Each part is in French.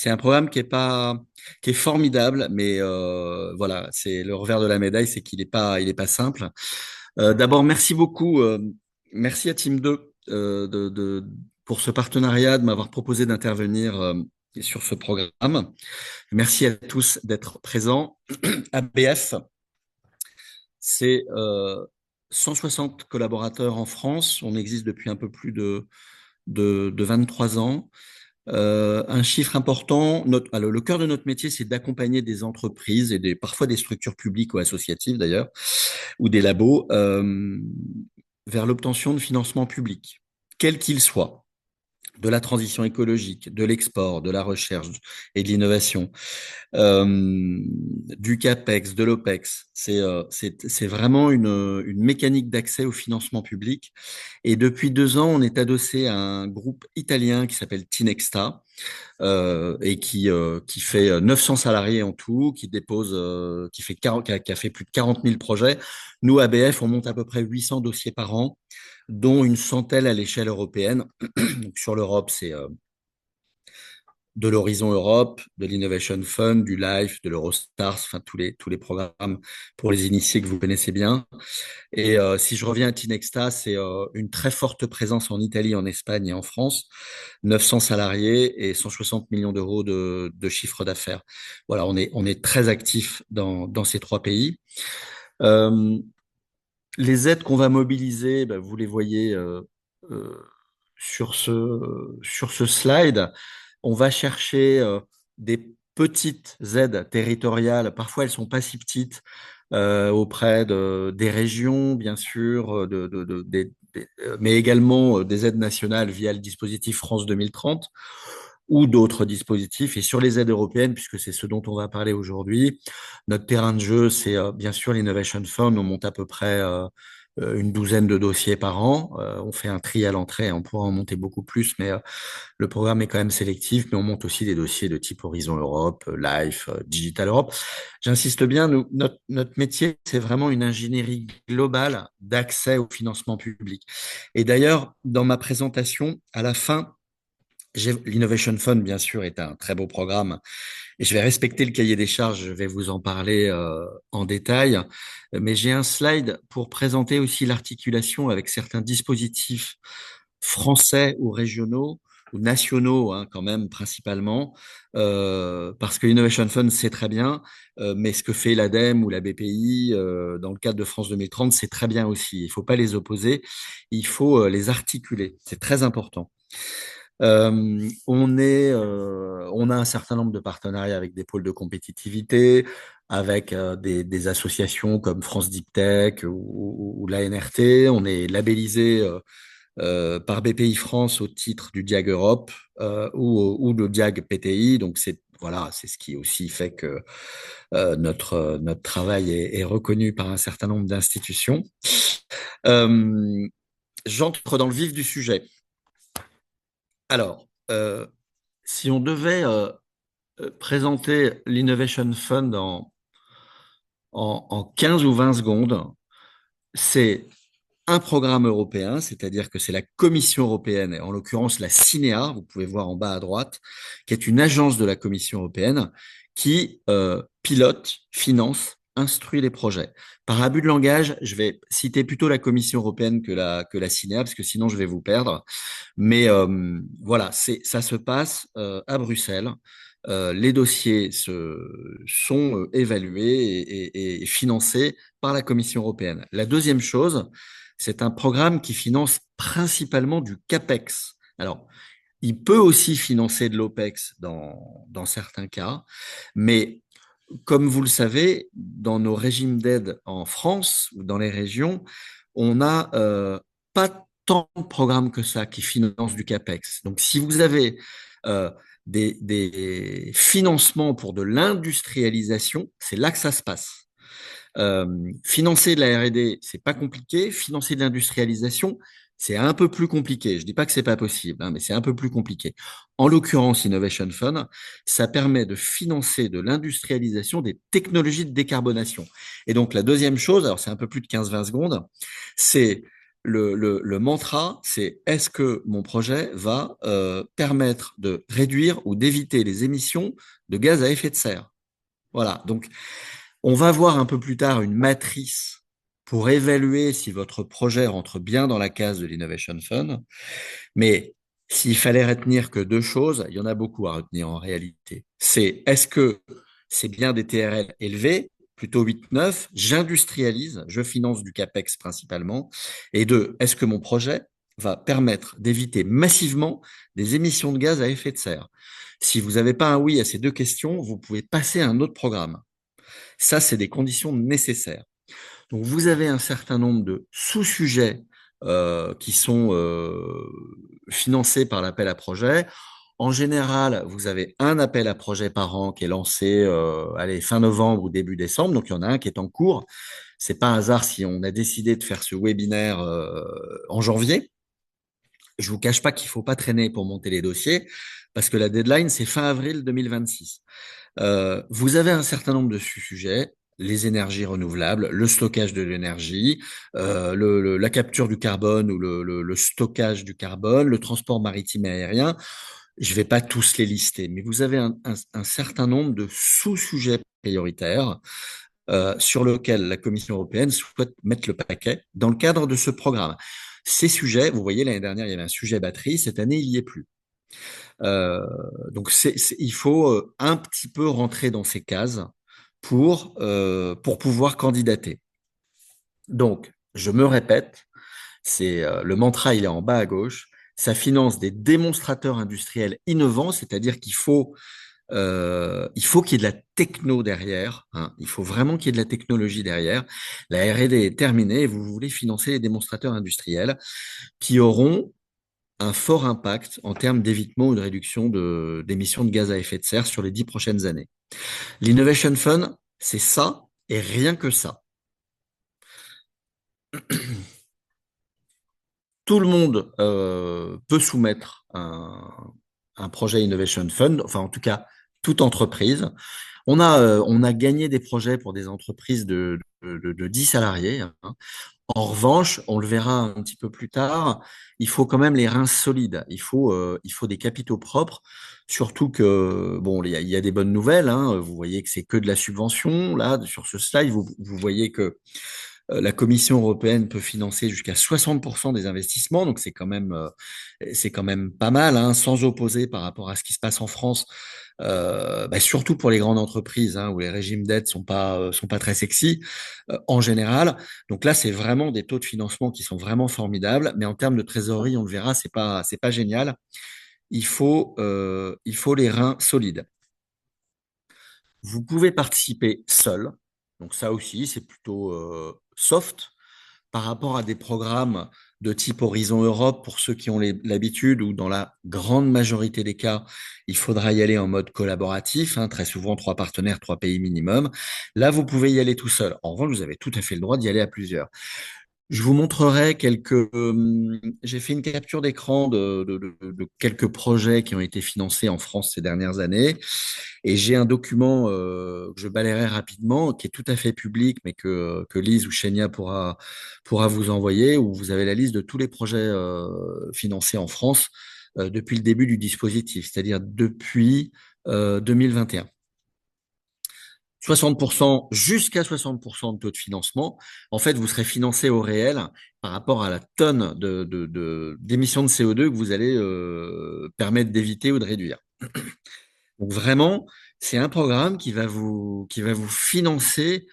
C'est un programme qui est formidable, mais voilà, c'est le revers de la médaille, c'est il est pas simple. D'abord, merci beaucoup, merci à Team 2 pour ce partenariat, de m'avoir proposé d'intervenir sur ce programme. Merci à tous d'être présents. ABF, c'est 160 collaborateurs en France. On existe depuis un peu plus de 23 ans. Un chiffre important, alors, le cœur de notre métier, c'est d'accompagner des entreprises et parfois des structures publiques ou associatives d'ailleurs, ou des labos, vers l'obtention de financement public, quel qu'il soit, de la transition écologique, de l'export, de la recherche et de l'innovation, du CAPEX, de l'OPEX. C'est vraiment une mécanique d'accès au financement public. Et depuis 2 ans, on est adossé à un groupe italien qui s'appelle Tinexta, et qui fait 900 salariés en tout, qui dépose, qui fait 40, qui a fait plus de 40 000 projets. Nous, ABF, on monte à peu près 800 dossiers par an, dont une centaine à l'échelle européenne. Donc, sur l'Europe, c'est de l'Horizon Europe, de l'Innovation Fund, du LIFE, de l'Eurostars, enfin tous les programmes pour les initiés que vous connaissez bien. Et si je reviens à Tinexta, c'est une très forte présence en Italie, en Espagne et en France, 900 salariés et 160 millions d'euros de chiffre d'affaires. Voilà, on est très actifs dans ces trois pays. Euh, les aides qu'on va mobiliser, ben, vous les voyez euh, sur ce slide. On va chercher des petites aides territoriales. Parfois, elles sont pas si petites, auprès des régions, bien sûr, mais également des aides nationales via le dispositif France 2030 ou d'autres dispositifs. Et sur les aides européennes, puisque c'est ce dont on va parler aujourd'hui, notre terrain de jeu, c'est bien sûr l'Innovation Fund. On monte à peu près une douzaine de dossiers par an. On fait un tri à l'entrée. On pourra en monter beaucoup plus, mais le programme est quand même sélectif. Mais on monte aussi des dossiers de type Horizon Europe, Life, Digital Europe. J'insiste bien, notre métier, c'est vraiment une ingénierie globale d'accès au financement public. Et d'ailleurs, dans ma présentation, à la fin, l'Innovation Fund, bien sûr, est un très beau programme et je vais respecter le cahier des charges. Je vais vous en parler en détail. Mais j'ai un slide pour présenter aussi l'articulation avec certains dispositifs français ou régionaux ou nationaux, hein, quand même, principalement, parce que l'Innovation Fund, c'est très bien, mais ce que fait l'ADEME ou la BPI dans le cadre de France 2030, c'est très bien aussi. Il ne faut pas les opposer, il faut les articuler. C'est très important. On a un certain nombre de partenariats avec des pôles de compétitivité, avec des associations comme France Deep Tech ou l'ANRT. On est labellisé par BPI France au titre du Diag Europe ou le Diag PTI. Donc c'est voilà, c'est ce qui aussi fait que notre travail est reconnu par un certain nombre d'institutions. Euh, J'entre dans le vif du sujet. Alors, si on devait présenter l'Innovation Fund en 15 ou 20 secondes, c'est un programme européen, c'est-à-dire que c'est la Commission européenne, et en l'occurrence la CINEA, vous pouvez voir en bas à droite, qui est une agence de la Commission européenne qui pilote, finance, instruit les projets. Par abus de langage, je vais citer plutôt la Commission européenne que la CINEA, parce que sinon je vais vous perdre. Mais voilà, ça se passe à Bruxelles. Les dossiers sont évalués et financés par la Commission européenne. La deuxième chose, c'est un programme qui finance principalement du CAPEX. Alors, il peut aussi financer de l'OPEX dans certains cas, mais comme vous le savez, dans nos régimes d'aide en France ou dans les régions, on n'a pas tant de programmes que ça qui financent du CAPEX. Donc, si vous avez euh, des financements pour de l'industrialisation, c'est là que ça se passe. Financer de la R&D, c'est pas compliqué. Financer de l'industrialisation, c'est un peu plus compliqué. Je dis pas que c'est pas possible, hein, mais c'est un peu plus compliqué. En l'occurrence, Innovation Fund, ça permet de financer de l'industrialisation des technologies de décarbonation. Et donc, la deuxième chose, alors c'est un peu plus de 15-20 secondes, c'est le mantra, c'est est-ce que mon projet va permettre de réduire ou d'éviter les émissions de gaz à effet de serre? Voilà. Donc, on va voir un peu plus tard une matrice pour évaluer si votre projet rentre bien dans la case de l'Innovation Fund. Mais s'il fallait retenir que deux choses, il y en a beaucoup à retenir en réalité. C'est est-ce que c'est bien des TRL élevés, plutôt 8-9, j'industrialise, je finance du CAPEX principalement. Et deux, est-ce que mon projet va permettre d'éviter massivement des émissions de gaz à effet de serre? Si vous n'avez pas un oui à ces deux questions, vous pouvez passer à un autre programme. Ça, c'est des conditions nécessaires. Donc, vous avez un certain nombre de sous-sujets qui sont financés par l'appel à projet. En général, vous avez un appel à projet par an qui est lancé allez, fin novembre ou début décembre. Donc, il y en a un qui est en cours. C'est pas un hasard si on a décidé de faire ce webinaire en janvier. Je vous cache pas qu'il faut pas traîner pour monter les dossiers parce que la deadline, c'est fin avril 2026. Vous avez un certain nombre de sujets, les énergies renouvelables, le stockage de l'énergie, la capture du carbone ou le stockage du carbone, le transport maritime et aérien. Je ne vais pas tous les lister, mais vous avez un certain nombre de sous-sujets prioritaires sur lesquels la Commission européenne souhaite mettre le paquet dans le cadre de ce programme. Ces sujets, vous voyez, l'année dernière, il y avait un sujet batterie, cette année, il n'y est plus. Euh, donc, il faut un petit peu rentrer dans ces cases pour pouvoir candidater. Donc, je me répète, c'est le mantra, il est en bas à gauche. Ça finance des démonstrateurs industriels innovants, c'est-à-dire il faut qu'il y ait de la techno derrière. Hein. Il faut vraiment qu'il y ait de la technologie derrière. La R&D est terminée et vous voulez financer les démonstrateurs industriels qui auront un fort impact en termes d'évitement ou de réduction d'émissions de gaz à effet de serre sur les 10 prochaines années. L'Innovation Fund, c'est ça et rien que ça. Tout le monde peut soumettre un projet Innovation Fund, enfin en tout cas toute entreprise. On a gagné des projets pour des entreprises de 10 salariés. Hein. En revanche, on le verra un petit peu plus tard, il faut quand même les reins solides. Il faut des capitaux propres, surtout que, bon, il y a des bonnes nouvelles. Hein. Vous voyez que c'est que de la subvention. Là, sur ce slide, vous voyez que la Commission européenne peut financer jusqu'à 60% des investissements, donc c'est quand même pas mal, hein, sans opposer par rapport à ce qui se passe en France, surtout pour les grandes entreprises hein, où les régimes d'aide sont pas très sexy en général. Donc là, c'est vraiment des taux de financement qui sont vraiment formidables, mais en termes de trésorerie, on le verra, c'est pas génial. Il faut les reins solides. Vous pouvez participer seul, donc ça aussi, c'est plutôt soft par rapport à des programmes de type Horizon Europe, pour ceux qui ont l'habitude, ou dans la grande majorité des cas, il faudra y aller en mode collaboratif, hein, très souvent trois partenaires, trois pays minimum. Là, vous pouvez y aller tout seul. En revanche, vous avez tout à fait le droit d'y aller à plusieurs. Je vous montrerai j'ai fait une capture d'écran de quelques projets qui ont été financés en France ces dernières années. Et j'ai un document que je balayerai rapidement, qui est tout à fait public, mais que Lise ou Chenia pourra vous envoyer, où vous avez la liste de tous les projets financés en France depuis le début du dispositif, c'est-à-dire depuis 2021. 60%, jusqu'à 60% de taux de financement. En fait, vous serez financé au réel par rapport à la tonne d'émissions de CO2 que vous allez permettre d'éviter ou de réduire. Donc vraiment, c'est un programme qui va vous financer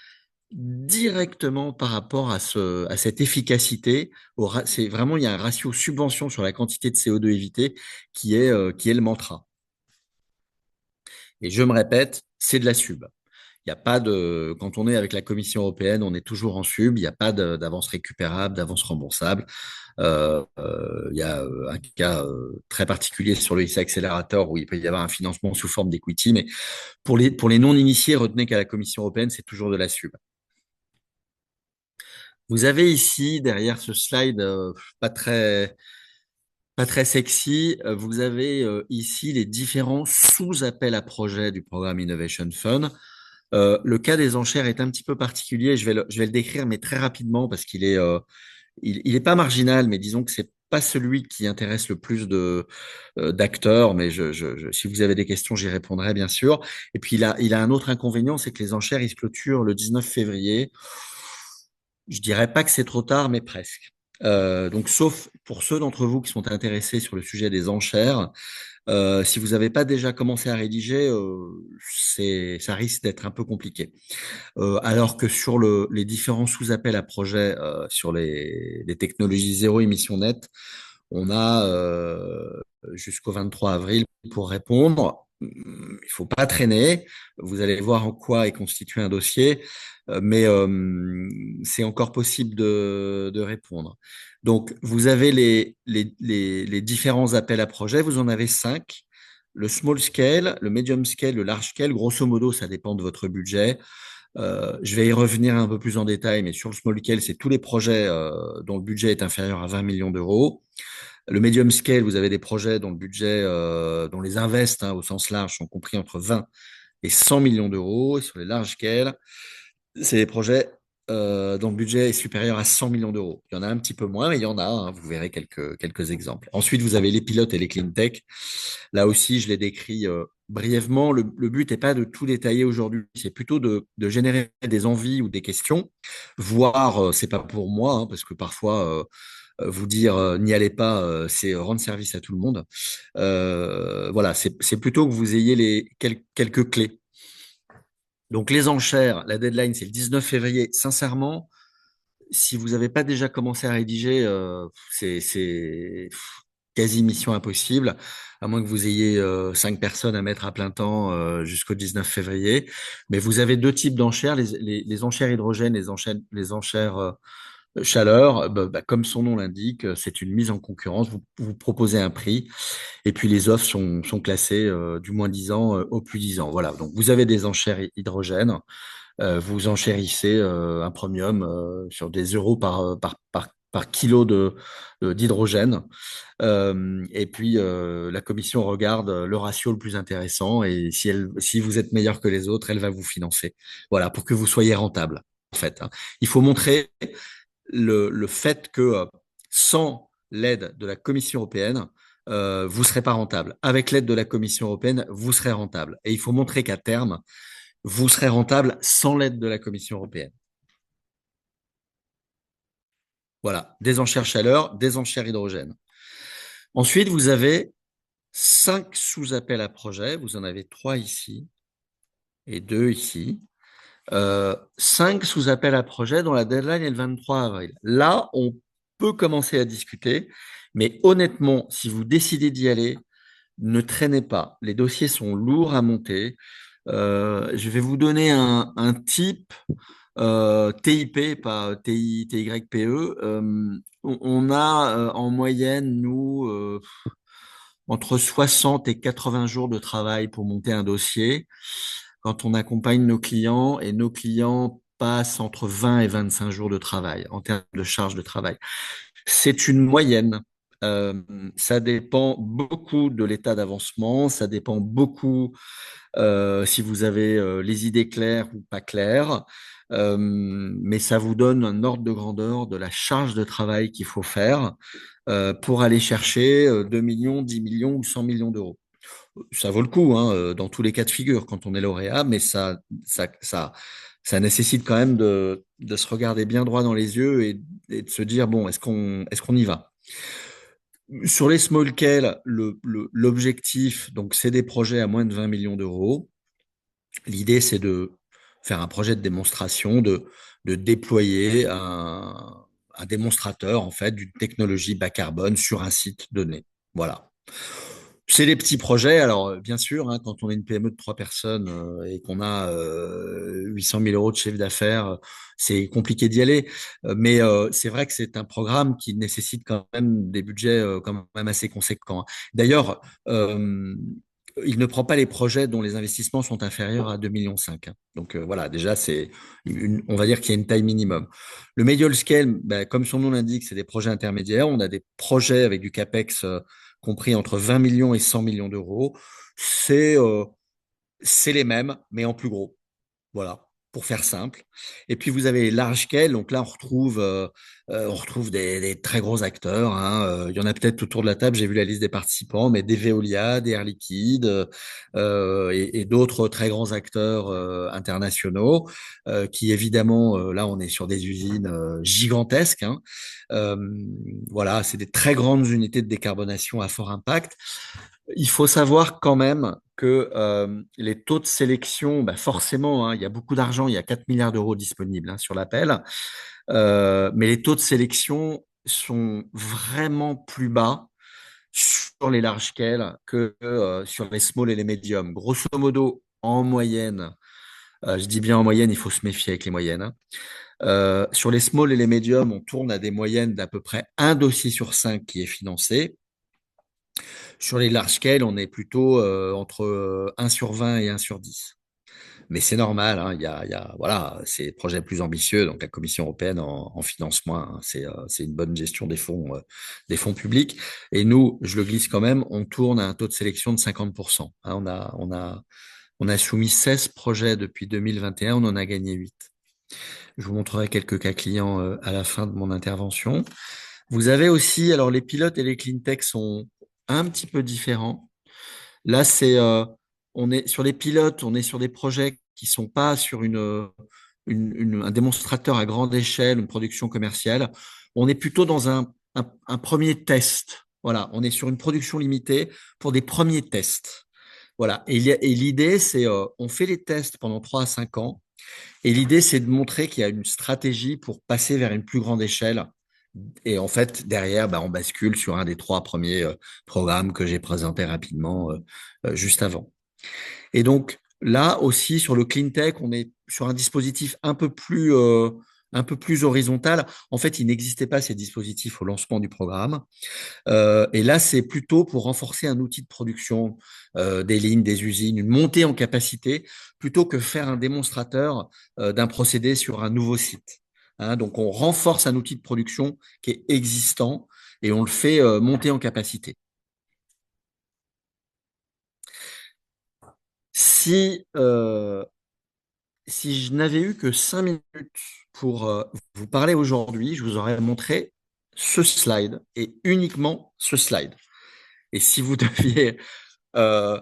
directement par rapport à cette efficacité. C'est vraiment, il y a un ratio subvention sur la quantité de CO2 évité qui est le mantra. Et je me répète, c'est de la sub. Il y a pas de, quand on est avec la Commission européenne, on est toujours en sub. Il n'y a pas d'avance récupérable, d'avance remboursable. Il y a un cas très particulier sur le ICA Accelerator où il peut y avoir un financement sous forme d'equity, mais pour les non-initiés, retenez qu'à la Commission européenne, c'est toujours de la sub. Vous avez ici, derrière ce slide pas très, pas très sexy, vous avez ici les différents sous-appels à projets du programme Innovation Fund. Le cas des enchères est un petit peu particulier. Je vais le décrire, mais très rapidement parce il est pas marginal, mais disons que c'est pas celui qui intéresse le plus d'acteurs, mais si vous avez des questions, j'y répondrai bien sûr. Et puis il a un autre inconvénient, c'est que les enchères, ils se clôturent le 19 février. Je dirais pas que c'est trop tard, mais presque. Donc, sauf pour ceux d'entre vous qui sont intéressés sur le sujet des enchères, si vous n'avez pas déjà commencé à rédiger, ça risque d'être un peu compliqué. Alors que sur les différents sous-appels à projets sur les technologies zéro émission nette, on a jusqu'au 23 avril pour répondre. Il faut pas traîner. Vous allez voir en quoi est constitué un dossier, mais c'est encore possible de répondre. Donc, vous avez les différents appels à projets. Vous en avez cinq. Le small scale, le medium scale, le large scale. Grosso modo, ça dépend de votre budget. Je vais y revenir un peu plus en détail, mais sur le small scale, c'est tous les projets dont le budget est inférieur à 20 millions d'euros. Le medium scale, vous avez des projets dont le budget, dont les invests au sens large sont compris entre 20 et 100 millions d'euros. Et sur les large scale, c'est des projets dont le budget est supérieur à 100 millions d'euros. Il y en a un petit peu moins, mais il y en a. Vous verrez quelques exemples. Ensuite, vous avez les pilotes et les clean tech. Là aussi, je l'ai décrit brièvement. Le but n'est pas de tout détailler aujourd'hui, c'est plutôt de générer des envies ou des questions, voire, c'est pas pour moi, parce que parfois, vous dire n'y allez pas, c'est rendre service à tout le monde. Voilà, c'est plutôt que vous ayez quelques clés. Donc les enchères, la deadline, c'est le 19 février. Sincèrement, si vous n'avez pas déjà commencé à rédiger, c'est quasi mission impossible, à moins que vous ayez 5 personnes à mettre à plein temps jusqu'au 19 février. Mais vous avez deux types d'enchères, les enchères hydrogène, les enchères chaleur. Comme son nom l'indique, c'est une mise en concurrence. Vous proposez un prix et puis les offres sont classées du moins 10 ans au plus 10 ans. Voilà, donc vous avez des enchères hydrogène. Vous enchérissez un premium sur des euros par kilo d'hydrogène. Et puis, la commission regarde le ratio le plus intéressant et si vous êtes meilleur que les autres, elle va vous financer. Voilà, pour que vous soyez rentable, en fait. Il faut montrer le fait que sans l'aide de la Commission européenne, vous ne serez pas rentable. Avec l'aide de la Commission européenne, vous serez rentable. Et il faut montrer qu'à terme, vous serez rentable sans l'aide de la Commission européenne. Voilà, des enchères chaleur, des enchères hydrogène. Ensuite, vous avez 5 sous-appels à projet. Vous en avez 3 ici et 2 ici. 5 sous-appels à projet dont la deadline est le 23 avril. Là, on peut commencer à discuter, mais honnêtement, si vous décidez d'y aller, ne traînez pas. Les dossiers sont lourds à monter. Je vais vous donner un type TIP, pas TYPE. On a en moyenne, nous, entre 60 et 80 jours de travail pour monter un dossier quand on accompagne nos clients et nos clients passent entre 20 et 25 jours de travail en termes de charge de travail. C'est une moyenne. Euh, Ça dépend beaucoup de l'état d'avancement, ça dépend beaucoup si vous avez les idées claires ou pas claires, mais ça vous donne un ordre de grandeur de la charge de travail qu'il faut faire pour aller chercher 2 millions, 10 millions ou 100 millions d'euros. Ça vaut le coup hein, dans tous les cas de figure quand on est lauréat, mais ça nécessite quand même de se regarder bien droit dans les yeux et de se dire, bon, est-ce qu'on y va? Sur les small scale, l'objectif, donc, c'est des projets à moins de 20 millions d'euros. L'idée, c'est de faire un projet de démonstration, de déployer un démonstrateur en fait d'une technologie bas carbone sur un site donné. Voilà. C'est des petits projets. Alors, bien sûr, hein, quand on est une PME de 3 personnes et qu'on a 800 000 euros de chiffre d'affaires, c'est compliqué d'y aller. Mais c'est vrai que c'est un programme qui nécessite quand même des budgets quand même assez conséquents. D'ailleurs, il ne prend pas les projets dont les investissements sont inférieurs à 2,5 millions. Donc voilà, déjà, on va dire qu'il y a une taille minimum. Le medium scale, ben, comme son nom l'indique, c'est des projets intermédiaires. On a des projets avec du CAPEX compris entre 20 millions et 100 millions d'euros. C'est les mêmes, mais en plus gros. Voilà. pour faire simple. Et puis vous avez les large scale, donc là on retrouve des très gros acteurs, hein. Il y en a peut-être autour de la table, j'ai vu la liste des participants, mais des Veolia, des Air Liquide et d'autres très grands acteurs internationaux qui évidemment, là on est sur des usines gigantesques, hein. Euh, voilà, c'est des très grandes unités de décarbonation à fort impact. Il faut savoir quand même que les taux de sélection, bah forcément, hein, il y a beaucoup d'argent, il y a 4 milliards d'euros disponibles hein, sur l'appel, mais les taux de sélection sont vraiment plus bas sur les large scale que sur les small et les medium. Grosso modo, en moyenne, je dis bien en moyenne, il faut se méfier avec les moyennes, hein. Sur les small et les medium, on tourne à des moyennes d'à peu près un dossier sur cinq qui est financé. Sur les large scale, on est plutôt entre 1 sur 20 et 1 sur 10. Mais c'est normal, hein, voilà, c'est des projets plus ambitieux, donc la Commission européenne en finance moins, hein. C'est une bonne gestion des fonds publics. Et nous, je le glisse quand même, on tourne à un taux de sélection de 50%. Hein, on a soumis 16 projets depuis 2021, on en a gagné 8. Je vous montrerai quelques cas clients à la fin de mon intervention. Vous avez aussi, alors les pilotes et les clean tech sont un petit peu différents. Là, on est sur les pilotes, on est sur des projets qui sont pas sur un démonstrateur à grande échelle, une production commerciale. On est plutôt dans un premier test. Voilà, on est sur une production limitée pour des premiers tests. Voilà. Et l'idée, c'est, on fait les tests pendant 3 à 5 ans. Et l'idée, c'est de montrer qu'il y a une stratégie pour passer vers une plus grande échelle. Et en fait, derrière, bah, on bascule sur un des trois premiers programmes que j'ai présenté rapidement juste avant. Et donc là aussi, sur le clean tech, on est sur un dispositif un peu plus horizontal. En fait, il n'existait pas ces dispositifs au lancement du programme. Et là, c'est plutôt pour renforcer un outil de production, des lignes, des usines, une montée en capacité, plutôt que faire un démonstrateur d'un procédé sur un nouveau site. Hein, donc, on renforce un outil de production qui est existant et on le fait monter en capacité. Si, si je n'avais eu que 5 minutes pour vous parler aujourd'hui, je vous aurais montré ce slide et uniquement ce slide. Et si vous deviez euh,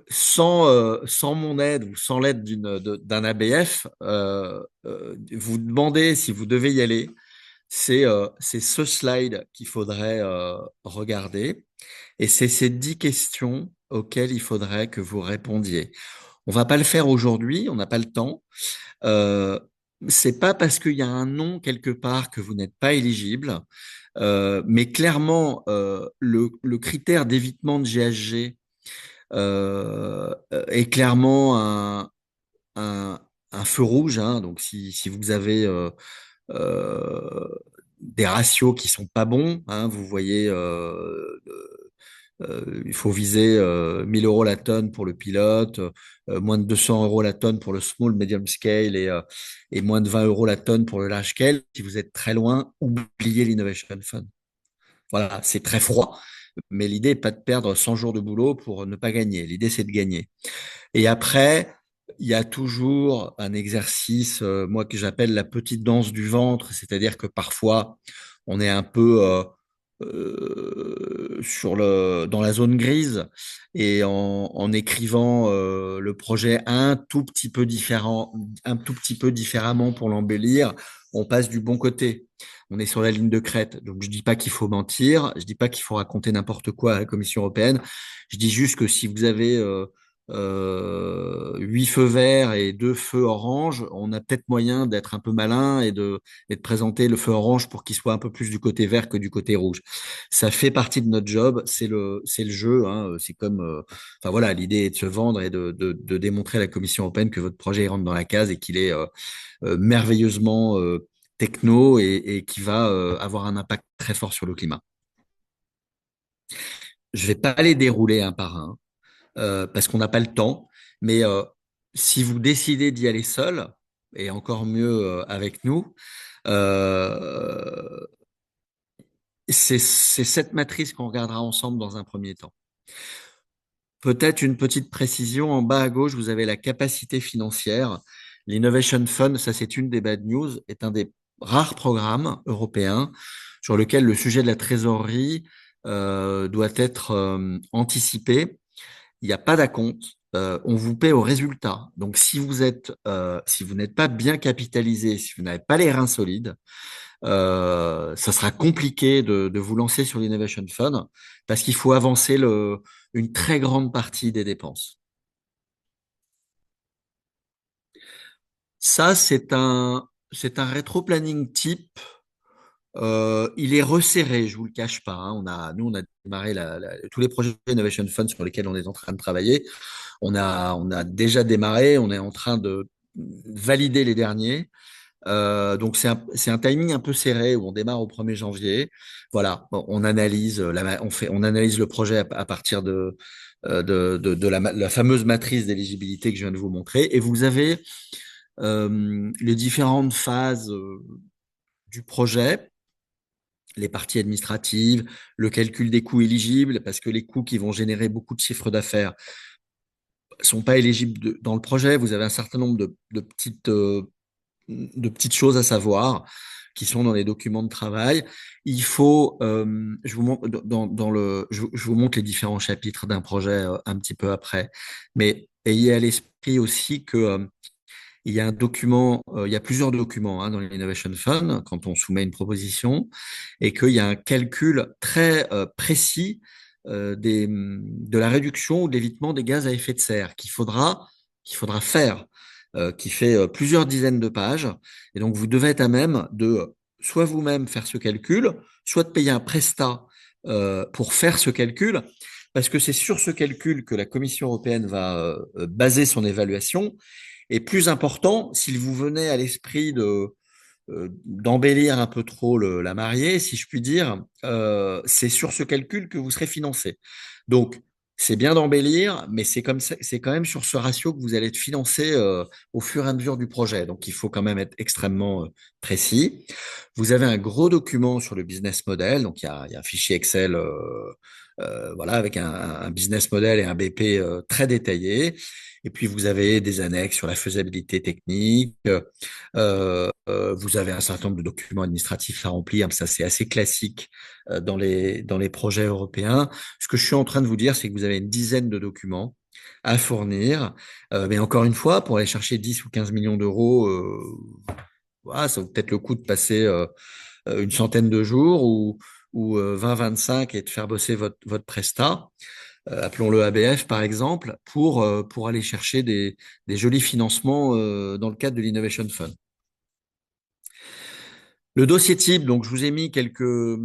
sans mon aide ou sans l'aide d'un ABF, vous demandez si vous devez y aller. C'est ce slide qu'il faudrait regarder et c'est ces 10 questions auxquelles il faudrait que vous répondiez. On va pas le faire aujourd'hui, on n'a pas le temps. Euh, c'est pas parce qu'il y a un nom quelque part que vous n'êtes pas éligible, mais clairement, le critère d'évitement de GHG est clairement un, un feu rouge, hein. Donc, si vous avez euh, des ratios qui sont pas bons, hein, vous voyez, il faut viser 1000 euros la tonne pour le pilote, moins de 200 euros la tonne pour le small medium scale et moins de 20 euros la tonne pour le large scale. Si vous êtes très loin, oubliez l'Innovation Fund. Voilà, c'est très froid, mais l'idée n'est pas de perdre 100 jours de boulot pour ne pas gagner. L'idée, c'est de gagner. Et après, il y a toujours un exercice, moi, que j'appelle la petite danse du ventre, c'est-à-dire que parfois, on est un peu dans la zone grise et en écrivant le projet un tout petit peu différemment pour l'embellir, on passe du bon côté. On est sur la ligne de crête. Donc, je dis pas qu'il faut mentir, je dis pas qu'il faut raconter n'importe quoi à la Commission européenne. Je dis juste que si vous avez 8 feux verts et 2 feux orange, on a peut-être moyen d'être un peu malin et de présenter le feu orange pour qu'il soit un peu plus du côté vert que du côté rouge. Ça fait partie de notre job, c'est le jeu, hein, c'est comme, enfin voilà, l'idée est de se vendre et de démontrer à la Commission européenne que votre projet rentre dans la case et qu'il est merveilleusement techno et qui va avoir un impact très fort sur le climat. Je vais pas les dérouler un par un parce qu'on n'a pas le temps. Mais si vous décidez d'y aller seul, et encore mieux avec nous, euh, c'est cette matrice qu'on regardera ensemble dans un premier temps. Peut-être une petite précision, en bas à gauche, vous avez la capacité financière. L'Innovation Fund, ça c'est une des bad news, est un des rares programmes européens sur lequel le sujet de la trésorerie doit être anticipé. Il n'y a pas d'acompte. On vous paie au résultat. Donc, si vous n'êtes pas bien capitalisé, si vous n'avez pas les reins solides, ça sera compliqué de vous lancer sur l'Innovation Fund parce qu'il faut avancer une très grande partie des dépenses. Ça, c'est un rétro-planning type. Il est resserré, je vous le cache pas, hein. Nous, on a démarré tous les projets Innovation Fund sur lesquels on est en train de travailler. On a déjà démarré, on est en train de valider les derniers. Donc c'est un timing un peu serré où on démarre au 1er janvier. Voilà, bon, on analyse le projet à partir de la fameuse matrice d'éligibilité que je viens de vous montrer. Et vous avez les différentes phases du projet, les parties administratives, le calcul des coûts éligibles, parce que les coûts qui vont générer beaucoup de chiffres d'affaires sont pas éligibles dans le projet. Vous avez un certain nombre de petites choses à savoir qui sont dans les documents de travail. Il faut, je vous montre je vous montre les différents chapitres d'un projet un petit peu après, mais ayez à l'esprit aussi que il y a plusieurs documents hein, dans l'Innovation Fund quand on soumet une proposition et qu'il y a un calcul très précis de la réduction ou de l'évitement des gaz à effet de serre qu'il faudra faire, qui fait plusieurs dizaines de pages. Et donc, vous devez être à même de soit vous-même faire ce calcul, soit de payer un prestat pour faire ce calcul, parce que c'est sur ce calcul que la Commission européenne va baser son évaluation et plus important, s'il vous venait à l'esprit d'embellir un peu trop la mariée, si je puis dire, c'est sur ce calcul que vous serez financé. Donc, c'est bien d'embellir, mais c'est quand même sur ce ratio que vous allez être financé au fur et à mesure du projet. Donc, il faut quand même être extrêmement précis. Vous avez un gros document sur le business model. Donc, il y a un fichier Excel, voilà, avec un business model et un BP très détaillé. Et puis, vous avez des annexes sur la faisabilité technique. Vous avez un certain nombre de documents administratifs à remplir. Ça, c'est assez classique dans les projets européens. Ce que je suis en train de vous dire, c'est que vous avez une dizaine de documents à fournir. Mais encore une fois, pour aller chercher 10 ou 15 millions d'euros, voilà, ça vaut peut-être le coup de passer une centaine de jours ou 20-25 et de faire bosser votre prestat appelons-le ABF par exemple, pour aller chercher des jolis financements dans le cadre de l'Innovation Fund. Le dossier type, donc je vous ai mis quelques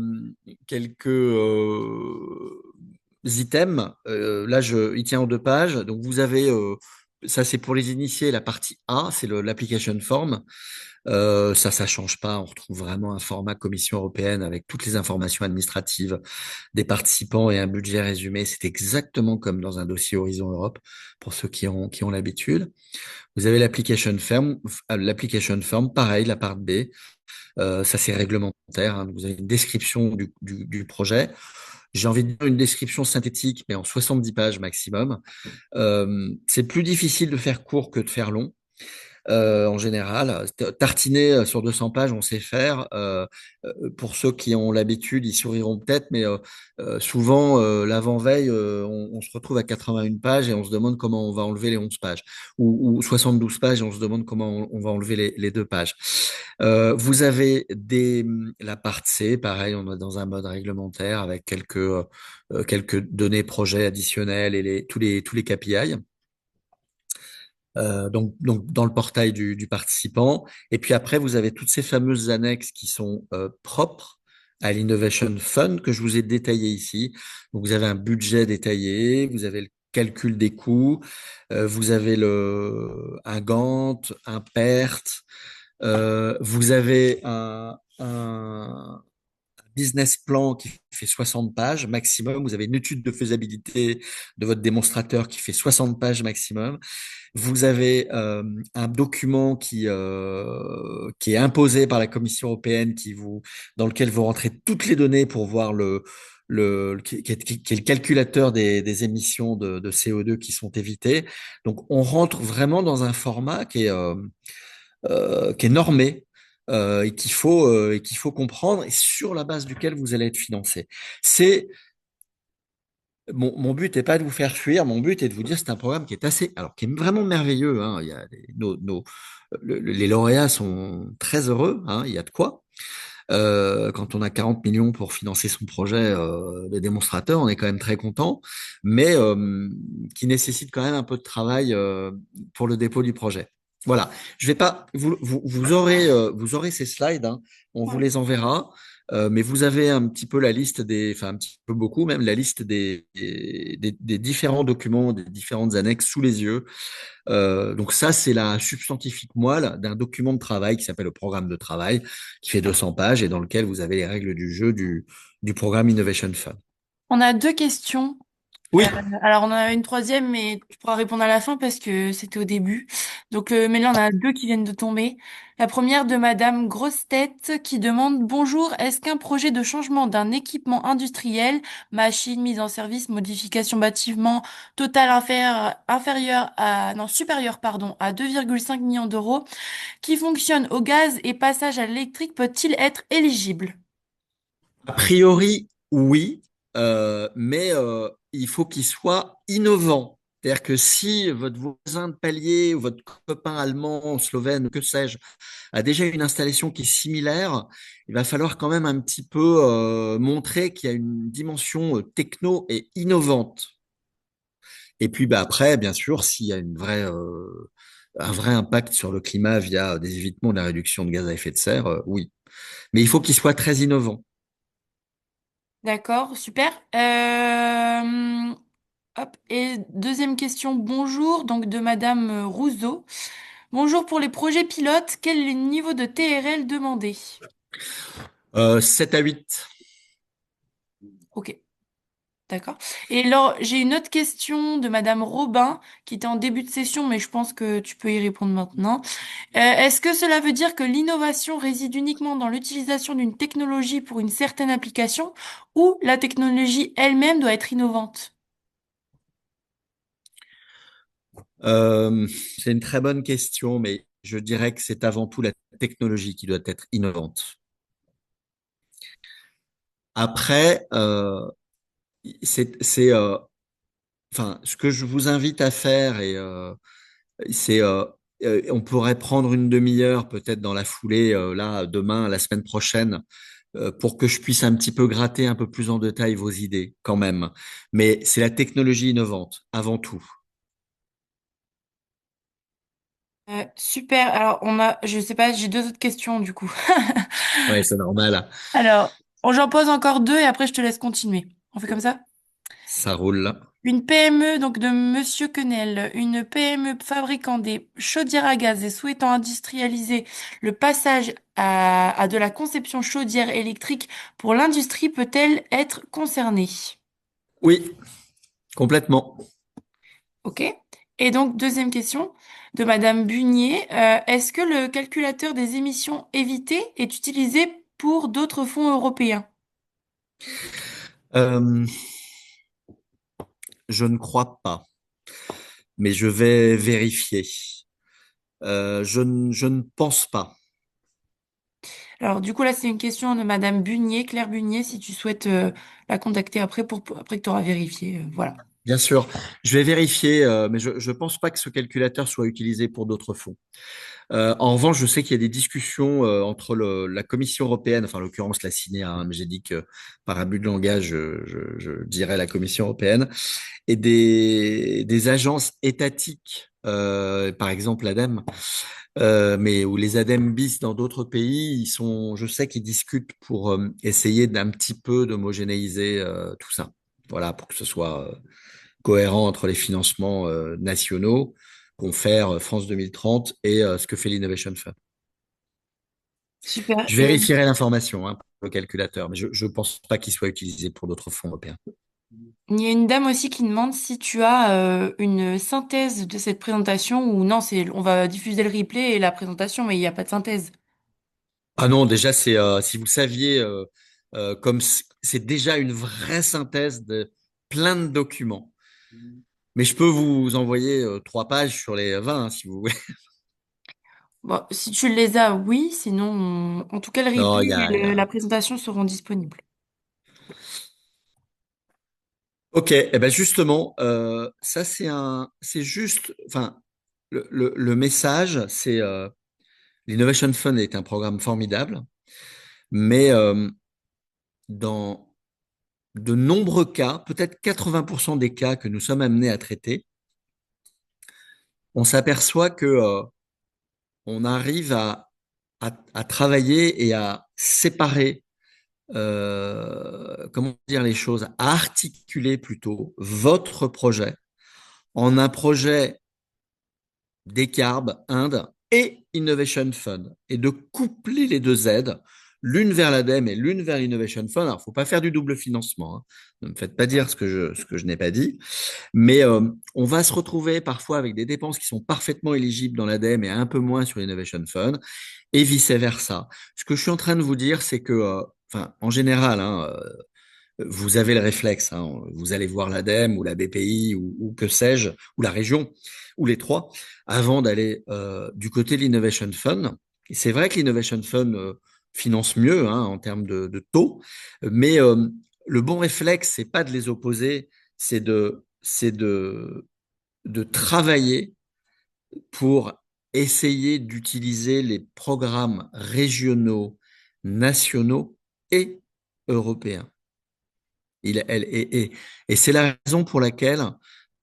items. Il tient en 2 pages. Donc vous avez, ça c'est pour les initiés, la partie A, c'est l'application form. Ça change pas. On retrouve vraiment un format Commission européenne avec toutes les informations administratives des participants et un budget résumé. C'est exactement comme dans un dossier Horizon Europe pour ceux qui ont l'habitude. Vous avez l'application form, pareil, la part B. Ça, c'est réglementaire, hein. Vous avez une description du projet. J'ai envie de dire une description synthétique, mais en 70 pages maximum. C'est plus difficile de faire court que de faire long. En général, tartiner sur 200 pages, on sait faire. Pour ceux qui ont l'habitude, ils souriront peut-être, mais souvent, l'avant-veille, on se retrouve à 81 pages et on se demande comment on va enlever les 11 pages. Ou 72 pages et on se demande comment on va enlever les 2 pages. Vous avez la part C, pareil, on est dans un mode réglementaire avec quelques données projets additionnelles et tous les KPI. Donc dans le portail du participant. Et puis après, vous avez toutes ces fameuses annexes qui sont propres à l'Innovation Fund que je vous ai détaillé ici. Donc vous avez un budget détaillé, vous avez le calcul des coûts, vous avez un Gantt, un PERT, vous avez un business plan qui fait 60 pages maximum. Vous avez une étude de faisabilité de votre démonstrateur qui fait 60 pages maximum. Vous avez un document qui est imposé par la Commission européenne dans lequel vous rentrez toutes les données pour voir qui est le calculateur des émissions de CO2 qui sont évitées. Donc, on rentre vraiment dans un format qui est normé. Et qu'il faut comprendre et sur la base duquel vous allez être financé. C'est mon but n'est pas de vous faire fuir, mon but est de vous dire c'est un programme qui est alors qui est vraiment merveilleux. Hein. Il y a les lauréats sont très heureux, hein, il y a de quoi. Quand on a 40 millions pour financer son projet de démonstrateur, on est quand même très content, mais qui nécessite quand même un peu de travail pour le dépôt du projet. Voilà, je vais pas. Vous aurez ces slides, hein, on vous Ouais. les enverra, mais vous avez un petit peu la liste enfin un petit peu beaucoup même la liste des différents documents, des différentes annexes sous les yeux. Donc ça, c'est la substantifique moelle d'un document de travail qui s'appelle le programme de travail, qui fait 200 pages et dans lequel vous avez les règles du jeu du programme Innovation Fund. On a deux questions. Euh, Oui, alors, on en a une troisième, mais tu pourras répondre à la fin parce que c'était au début. Donc, mais là, on a deux qui viennent de tomber. La première de Madame Grosse-Tête qui demande: Bonjour, est-ce qu'un projet de changement d'un équipement industriel, machine, mise en service, modification bâtiment, total inférieur à, non, supérieur, pardon, à 2,5 millions d'euros, qui fonctionne au gaz et passage à l'électrique peut-il être éligible? a priori, oui, mais il faut qu'il soit innovant. C'est-à-dire que si votre voisin de palier ou votre copain allemand, slovène, que sais-je, a déjà une installation qui est similaire, il va falloir quand même un petit peu montrer qu'il y a une dimension techno et innovante. Et puis bah, après, bien sûr, s'il y a un vrai impact sur le climat via des évitements de la réduction de gaz à effet de serre, oui. Mais il faut qu'il soit très innovant. D'accord, super. Hop. Et deuxième question, bonjour, donc de Madame Rousseau. Bonjour, pour les projets pilotes, quel est le niveau de TRL demandé? 7 à 8. Ok, d'accord. Et alors, j'ai une autre question de Madame Robin, qui était en début de session, mais je pense que tu peux y répondre maintenant. Est-ce que cela veut dire que l'innovation réside uniquement dans l'utilisation d'une technologie pour une certaine application, ou la technologie elle-même doit être innovante? Euh, c'est une très bonne question, mais je dirais que c'est avant tout la technologie qui doit être innovante. Après, c'est enfin, ce que je vous invite à faire, c'est, on pourrait prendre une demi-heure peut-être dans la foulée, là, demain, la semaine prochaine, pour que je puisse un petit peu gratter un peu plus en détail vos idées, quand même. Mais c'est la technologie innovante, avant tout. Super. Alors, je sais pas, j'ai deux autres questions du coup. Ouais, c'est normal. Alors, j'en pose encore deux et après je te laisse continuer. On fait comme ça? Ça roule. Une PME, donc de Monsieur Quenel, une PME fabriquant des chaudières à gaz et souhaitant industrialiser le passage à de la conception chaudière électrique pour l'industrie peut-elle être concernée? Oui, complètement. Ok. Et donc, deuxième question de Madame Bunier. Est-ce que le calculateur des émissions évitées est utilisé pour d'autres fonds européens? Euh, je ne crois pas, mais je vais vérifier. Je ne pense pas. Alors, du coup, là, c'est une question de Madame Bunier, Claire Bunier, si tu souhaites la contacter après, après que tu auras vérifié. Voilà. Bien sûr, je vais vérifier, mais je ne pense pas que ce calculateur soit utilisé pour d'autres fonds. En revanche, je sais qu'il y a des discussions entre la Commission européenne, enfin en l'occurrence la CINEA, hein, mais j'ai dit que par abus de langage, je dirais la Commission européenne, et des agences étatiques, par exemple l'ADEME, mais ou les ADEME bis dans d'autres pays, je sais qu'ils discutent pour essayer d'un petit peu d'homogénéiser tout ça. Voilà, pour que ce soit cohérent entre les financements nationaux qu'ont fait France 2030 et ce que fait l'Innovation Fund. Super. Je Et vérifierai l'information hein, pour le calculateur, mais je ne pense pas qu'il soit utilisé pour d'autres fonds européens. il y a une dame aussi qui demande si tu as une synthèse de cette présentation ou non, on va diffuser le replay et la présentation, mais il n'y a pas de synthèse. Ah non, déjà, c'est si vous saviez, comme c'est déjà une vraie synthèse de plein de documents. Mais je peux vous envoyer 3 pages sur les 20 hein, si vous voulez. Bon, si tu les as, oui. Sinon, en tout cas, le Non, replay et la présentation seront disponibles. Ok, eh ben justement, ça c'est juste, enfin, le message, c'est l'Innovation Fund est un programme formidable, mais dans de nombreux cas, peut-être 80% des cas que nous sommes amenés à traiter, on s'aperçoit que on arrive à travailler et à séparer, comment dire les choses, à articuler plutôt votre projet en un projet Decarb, Inde et Innovation Fund, et de coupler les deux aides, l'une vers l'ADEME et l'une vers l'Innovation Fund. Alors, il ne faut pas faire du double financement, hein. Ne me faites pas dire ce que je n'ai pas dit. Mais on va se retrouver parfois avec des dépenses qui sont parfaitement éligibles dans l'ADEME et un peu moins sur l'Innovation Fund, et vice-versa. Ce que je suis en train de vous dire, c'est que, enfin, en général, hein, vous avez le réflexe, hein, vous allez voir l'ADEME ou la BPI ou que sais-je, ou la région, ou les trois, avant d'aller du côté de l'Innovation Fund. Et c'est vrai que l'Innovation Fund finance mieux hein, en termes de taux, mais le bon réflexe, c'est pas de les opposer, c'est de travailler pour essayer d'utiliser les programmes régionaux, nationaux et européens. Et c'est la raison pour laquelle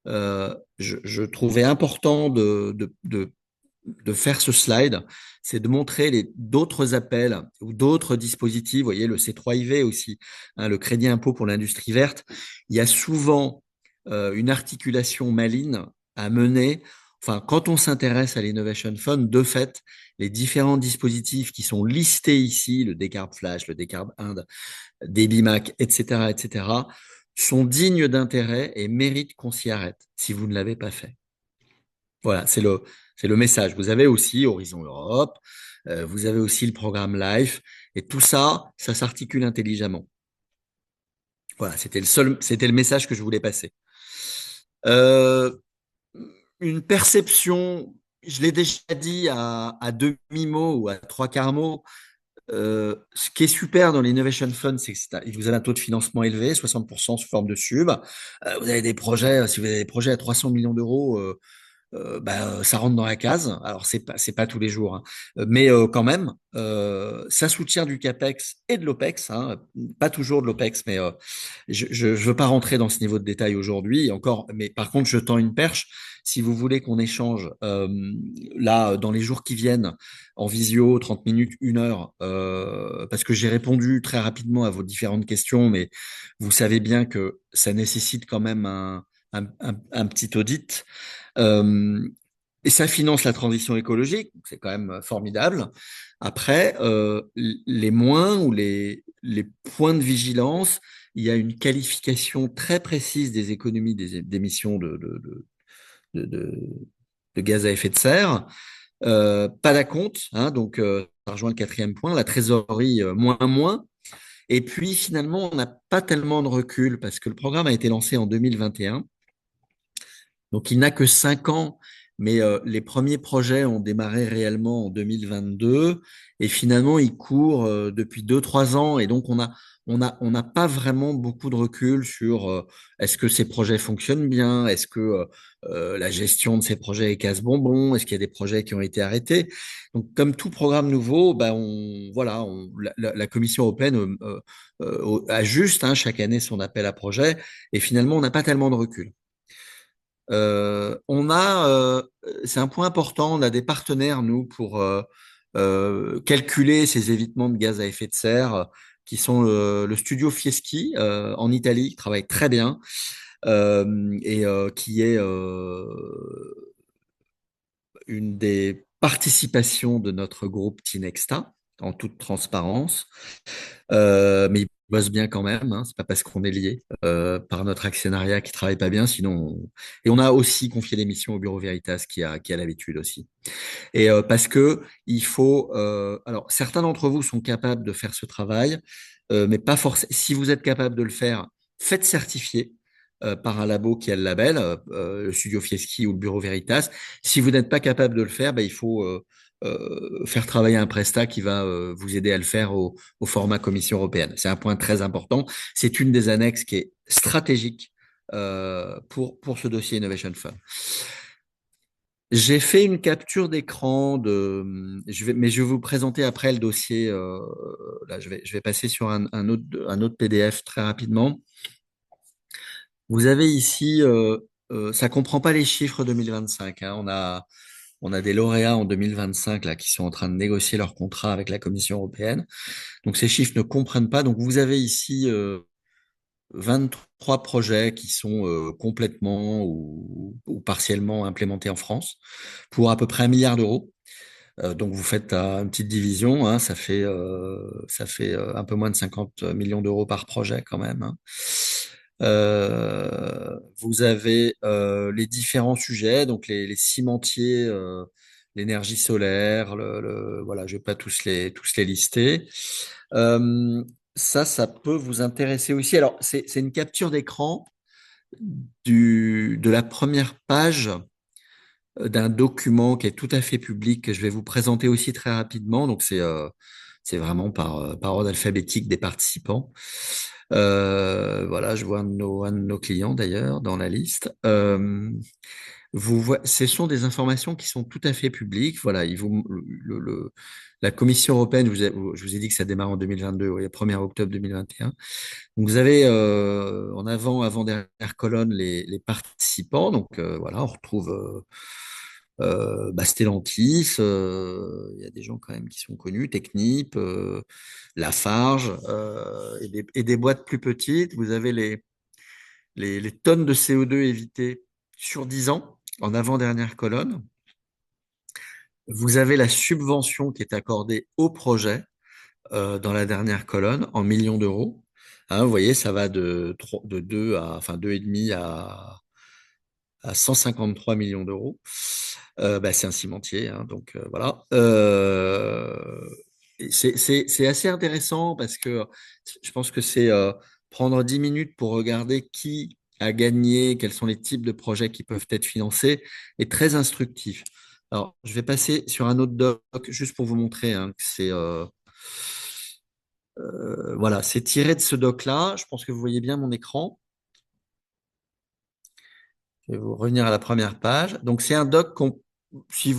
je trouvais important de faire ce slide, c'est de montrer d'autres appels ou d'autres dispositifs. Vous voyez, le C3IV aussi, hein, le crédit impôt pour l'industrie verte. Il y a souvent une articulation maligne à mener. Enfin, quand on s'intéresse à l'Innovation Fund, de fait, les différents dispositifs qui sont listés ici, le Decarb Flash, le Decarb Inde, Debimac, etc., sont dignes d'intérêt et méritent qu'on s'y arrête si vous ne l'avez pas fait. Voilà, c'est le message. Vous avez aussi Horizon Europe, vous avez aussi le programme LIFE, et tout ça, ça s'articule intelligemment. Voilà, c'était le message que je voulais passer. Euh, une perception, je l'ai déjà dit à demi-mot ou à trois quarts mot. Ce qui est super dans l'Innovation Fund, c'est que vous avez un taux de financement élevé, 60% sous forme de sub. Vous avez des projets, si vous avez des projets à 300 millions d'euros, ça rentre dans la case. Alors c'est pas tous les jours, hein. Mais quand même, ça soutient du capex et de l'opex, hein. Pas toujours de l'opex, mais je veux pas rentrer dans ce niveau de détail aujourd'hui. Encore, mais par contre, je tends une perche. Si vous voulez qu'on échange là dans les jours qui viennent en visio, 30 minutes, 1 heure, parce que j'ai répondu très rapidement à vos différentes questions, mais vous savez bien que ça nécessite quand même un petit audit. Euh, et ça finance la transition écologique, c'est quand même formidable. Après, les moins ou les points de vigilance, il y a une qualification très précise des économies d'émissions de, de gaz à effet de serre. Pas d'acompte, hein, donc ça rejoint le quatrième point, la trésorerie moins. Et puis finalement, on n'a pas tellement de recul parce que le programme a été lancé en 2021. Donc, il n'a que 5 ans, mais les premiers projets ont démarré réellement en 2022 et finalement, il court depuis 2, 3 ans. Et donc, on n'a pas vraiment beaucoup de recul sur est-ce que ces projets fonctionnent bien, est-ce que la gestion de ces projets est casse-bonbon, est-ce qu'il y a des projets qui ont été arrêtés. Donc, comme tout programme nouveau, la Commission européenne ajuste hein, chaque année son appel à projet et finalement, on n'a pas tellement de recul. C'est un point important, on a des partenaires, nous, pour calculer ces évitements de gaz à effet de serre, qui sont le studio Fieschi en Italie, qui travaille très bien, et qui est une des participations de notre groupe Tinexta, en toute transparence. Mais ils bossent bien quand même, hein. C'est pas parce qu'on est lié par notre actionnariat qui travaille pas bien, et on a aussi confié des missions au Bureau Veritas qui a l'habitude aussi. Et parce que il faut, alors certains d'entre vous sont capables de faire ce travail. mais pas forcément. Si vous êtes capable de le faire, faites certifier par un labo qui a le label, le Studio Fieschi ou le Bureau Veritas. Si vous n'êtes pas capable de le faire, il faut faire travailler un prestat qui va vous aider à le faire au format Commission européenne. C'est un point très important. C'est une des annexes qui est stratégique pour ce dossier Innovation Fund. J'ai fait une capture d'écran mais je vais vous présenter après le dossier. Là, je vais passer sur un autre PDF très rapidement. Vous avez ici, ça comprend pas les chiffres 2025, hein. On a des lauréats en 2025 là qui sont en train de négocier leur contrat avec la Commission européenne. Donc ces chiffres ne comprennent pas. Donc vous avez ici 23 projets qui sont complètement ou partiellement implémentés en France pour à peu près 1 milliard d'euros. Donc vous faites une petite division, hein, ça fait un peu moins de 50 millions d'euros par projet quand même, hein. Vous avez les différents sujets, donc les cimentiers, l'énergie solaire, voilà, je vais pas tous les lister. Euh, Ça peut vous intéresser aussi. Alors, c'est une capture d'écran de la première page d'un document qui est tout à fait public, que je vais vous présenter aussi très rapidement. Donc, c'est vraiment par ordre alphabétique des participants. Voilà, je vois un de nos clients d'ailleurs dans la liste. Ce sont des informations qui sont tout à fait publiques. Voilà, la Commission européenne, je vous ai dit que ça démarre en 2022, oui, 1er octobre 2021. Donc vous avez en avant-dernière colonne les participants. Donc voilà, on retrouve Stellantis, il y a des gens quand même qui sont connus, Technip, Lafarge, et des boîtes plus petites. Vous avez les tonnes de CO2 évitées sur 10 ans, en avant-dernière colonne. Vous avez la subvention qui est accordée au projet dans la dernière colonne en millions d'euros. Hein, vous voyez, ça va de 2 à, enfin 2,5 à 153 millions d'euros. C'est un cimentier, hein, donc voilà. C'est assez intéressant parce que je pense que c'est prendre 10 minutes pour regarder qui a gagné, quels sont les types de projets qui peuvent être financés, est très instructif. Alors, je vais passer sur un autre doc juste pour vous montrer, hein, que voilà, c'est tiré de ce doc-là. Je pense que vous voyez bien mon écran. Je vais vous revenir à la première page. Donc, c'est un doc si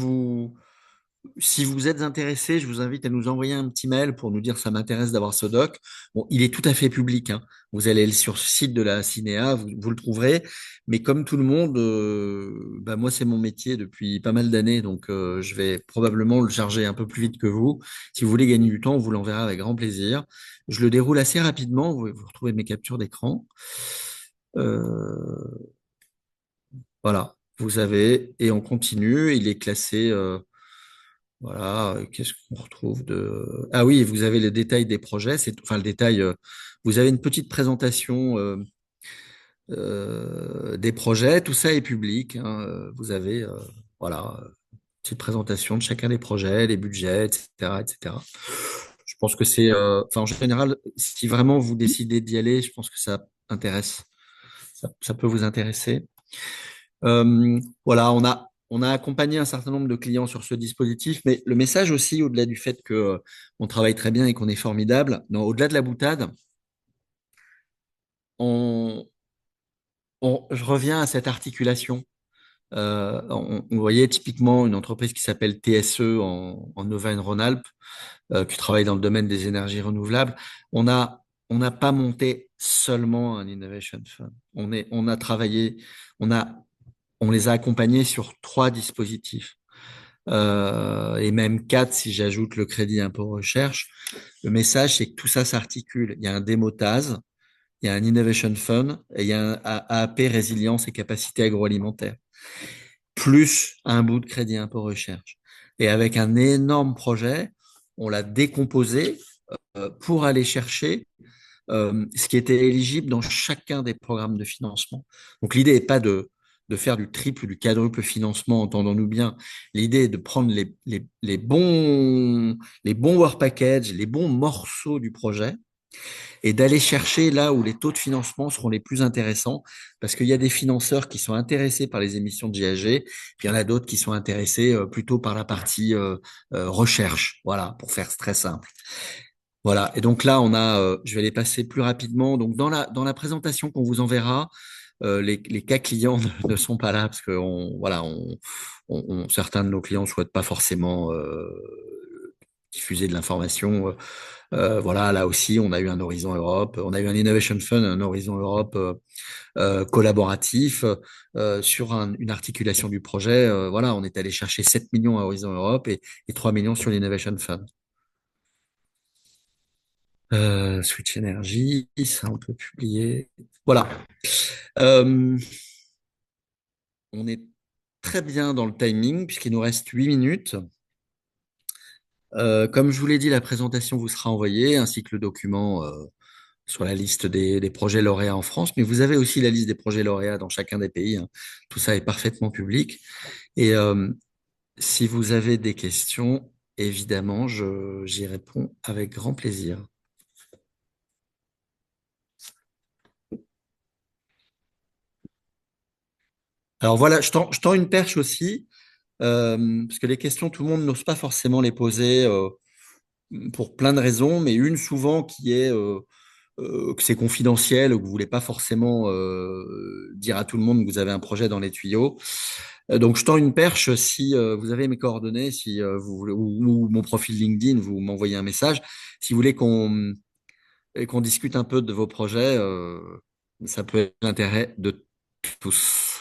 si vous êtes intéressé, je vous invite à nous envoyer un petit mail pour nous dire ça m'intéresse d'avoir ce doc. Bon, il est tout à fait public, hein. Vous allez sur le site de la Cinéa, vous le trouverez. Mais comme tout le monde, moi c'est mon métier depuis pas mal d'années, donc je vais probablement le charger un peu plus vite que vous. Si vous voulez gagner du temps, on vous l'enverra avec grand plaisir. Je le déroule assez rapidement. Vous retrouvez mes captures d'écran. Euh, voilà, vous avez et on continue. Il est classé. Voilà, qu'est-ce qu'on retrouve de... Ah oui, vous avez les détails des projets, enfin le détail, vous avez une petite présentation des projets, tout ça est public, hein, vous avez, voilà, une petite présentation de chacun des projets, les budgets, etc., etc. Je pense que enfin en général, si vraiment vous décidez d'y aller, je pense que ça intéresse, ça peut vous intéresser. Voilà, on a accompagné un certain nombre de clients sur ce dispositif, mais le message aussi, au-delà du fait que on travaille très bien et qu'on est formidable, non, au-delà de la boutade, on, je reviens à cette articulation. On voyait typiquement une entreprise qui s'appelle TSE en Auvergne-Rhône-Alpes, qui travaille dans le domaine des énergies renouvelables. On a, on n'a pas monté seulement un Innovation Fund. On a travaillé, on a on les a accompagnés sur 3 dispositifs, et même 4 si j'ajoute le crédit impôt recherche. Le message, c'est que tout ça s'articule. Il y a un démotase, il y a un Innovation Fund et il y a un AAP résilience et capacité agroalimentaire, plus un bout de crédit impôt recherche. Et avec un énorme projet, on l'a décomposé pour aller chercher ce qui était éligible dans chacun des programmes de financement. Donc l'idée n'est pas de faire du triple ou du quadruple financement, entendons-nous bien. L'idée est de prendre les bons work packages, les bons morceaux du projet, et d'aller chercher là où les taux de financement seront les plus intéressants, parce qu'il y a des financeurs qui sont intéressés par les émissions de GHG, puis il y en a d'autres qui sont intéressés plutôt par la partie recherche, voilà, pour faire très simple. Voilà, et donc là, je vais les passer plus rapidement. Donc dans la présentation qu'on vous enverra, les cas clients ne sont pas là parce que voilà, certains de nos clients ne souhaitent pas forcément diffuser de l'information. Voilà, là aussi, on a eu un Horizon Europe, on a eu un Innovation Fund, un Horizon Europe collaboratif sur une articulation du projet. Voilà, on est allé chercher 7 millions à Horizon Europe et 3 millions sur l'Innovation Fund. Switch Energy, ça on peut publier. Voilà. Euh, on est très bien dans le timing puisqu'il nous reste 8 minutes. Comme je vous l'ai dit, la présentation vous sera envoyée ainsi que le document sur la liste des projets lauréats en France, mais vous avez aussi la liste des projets lauréats dans chacun des pays, hein. Tout ça est parfaitement public. Et si vous avez des questions, évidemment, j'y réponds avec grand plaisir. Alors voilà, je tends une perche aussi, parce que les questions, tout le monde n'ose pas forcément les poser pour plein de raisons, mais une souvent qui est que c'est confidentiel ou que vous voulez pas forcément dire à tout le monde que vous avez un projet dans les tuyaux. Donc je tends une perche si vous avez mes coordonnées, si vous voulez, ou mon profil LinkedIn, vous m'envoyez un message. Si vous voulez qu'on discute un peu de vos projets, ça peut être l'intérêt de tous.